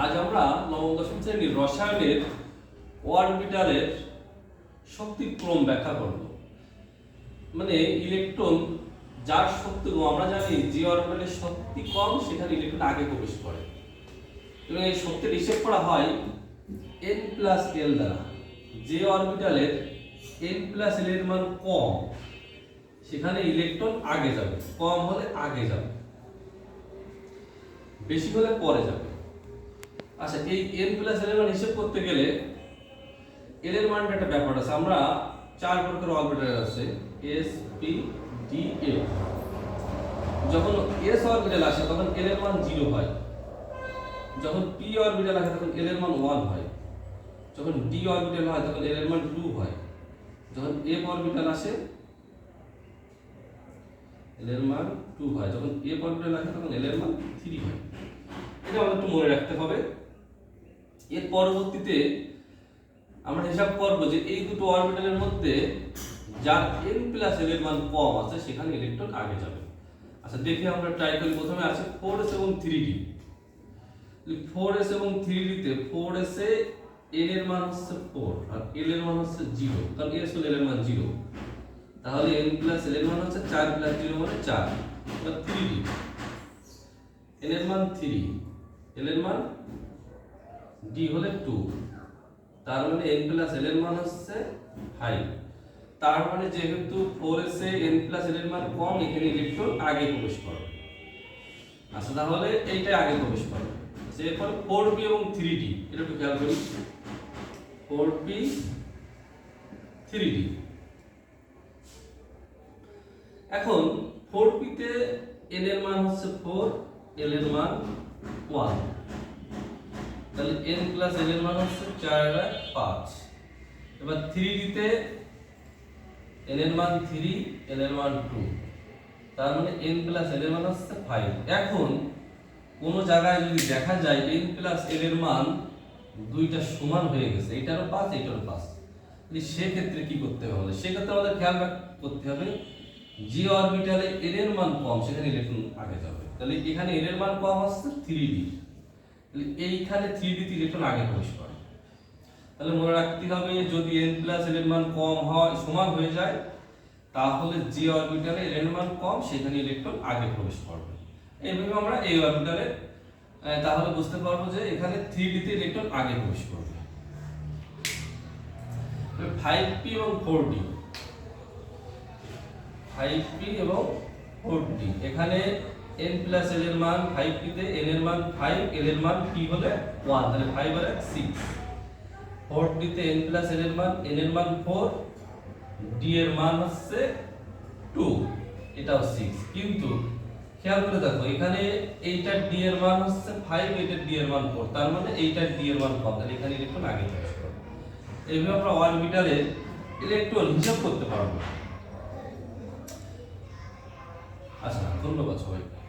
আজ আমরা নবম দশম শ্রেণীর রসায়নের অরবিটালের শক্তি ক্রম ব্যাখ্যা করব। মানে ইলেকট্রন যার শক্তি কম, আমরা জানি যে অরবিটালের শক্তি কম সেখানে ইলেকট্রন আগে প্রবেশ করে এবং এই শক্তির হিসেব করা হয় n+l দ্বারা। যে অরবিটালের n+l এর মান কম সেখানে ইলেকট্রন আগে যাবে, কম হলে আগে যাবে, বেশি হলে পরে যাবে। আচ্ছা, এই n+l এর মান হিসাব করতে গেলে l এর মানটা একটা ব্যাপার আছে। আমরা চার প্রকার অরবিটাল আছে s p d a। যখন s অরবিটাল আসে তখন l এর মান 0 হয়, যখন p অরবিটাল আসে তখন l এর মান 1 হয়, যখন d অরবিটাল হয় তখন l এর মান 2 হয়, যখন f অরবিটাল আসে l এর মান 2 হয়, যখন f অরবিটাল আসে তখন l এর মান 3 হয়। এটা আমাদের একটু মনে রাখতে হবে। এর পরবর্তীতে আমরা হিসাব করব যে এই দুটো অরবিটালের মধ্যে যার n+l এর মান কম আছে সেখানে ইলেকট্রন আগে যাবে। আচ্ছা, দেখি আমরা ট্রাই করি। প্রথমে আছে 4s এবং 3d। 4s এবং 3d তে 4s এ n এর মান হচ্ছে 4 আর l এর মান হচ্ছে 0, কারণ s হলো l এর মান 0। তাহলে n+l এর মান হচ্ছে 4 + 0 মানে 4। এবার 3d, n এর মান 3, l এর মান d হলে 2, তার মানে n+l এর মান হচ্ছে 5। তার মানে যেহেতু 4s এ n+l এর মান কম, এখানে ইলেকট্রন আগে প্রবেশ করবে। আচ্ছা, তাহলে এইটা আগে প্রবেশ করবে। আচ্ছা, এরপর 4b এবং 3d, এটা একটু খেয়াল করি। 4b 3d। এখন 4b তে n এর মান হচ্ছে 4, l এর মান 1, তাহলে n+l এর মান হচ্ছে 4/5। এবার 3d তে n এর মান 3, l এর মান 2, তার মানে n+l এর মান হচ্ছে 5। এখন কোন জায়গায় যদি দেখা যায় n+l এর মান দুইটা সমান হয়ে গেছে, এটারও 5 এটারও 5, তাহলে সেক্ষেত্রে কি করতে হবে? সেক্ষেত্রে আমাদের খেয়াল করতে হবে যে অরবিটালে n এর মান কম সেখানে ইলেকট্রন আগে যাবে। তাহলে এখানে n এর মান কম হচ্ছে 3d, তাহলে এইখানে 3d তে ইলেকট্রন আগে প্রবেশ করে। তাহলে মনে রাখতে হবে যদি n+l এর মান কম হয়, সমান হয়ে যায়, তাহলে যে অরবিটালে n এর মান কম সেখানে ইলেকট্রন আগে প্রবেশ করবে। এইভাবে আমরা এই অরবিটালে তাহলে বুঝতে পারবো যে এখানে 3d তে ইলেকট্রন আগে প্রবেশ করবে। 5p এবং 4d, 5p এবং 4d, এখানে n+l এর মান 5p তে n এর মান 5, l এর মান p হলে 1, তাহলে 5 আর 6। 4d তে n+l এর মান n এর মান 4, d এর মান হচ্ছে 2, এটাও 6। কিন্তু খেয়াল করে দেখো এখানে এইটার d এর মান হচ্ছে 5, এইটার d এর মান 4, তার মানে এইটার d এর মান কম, তাহলে এখানে ইলেকট্রন আগে প্রবেশ করবে। এইভাবে আমরা অরবিটালে ইলেকট্রন হিসাব করতে পারবো। আচ্ছা, ধন্যবাদ সবাইকে।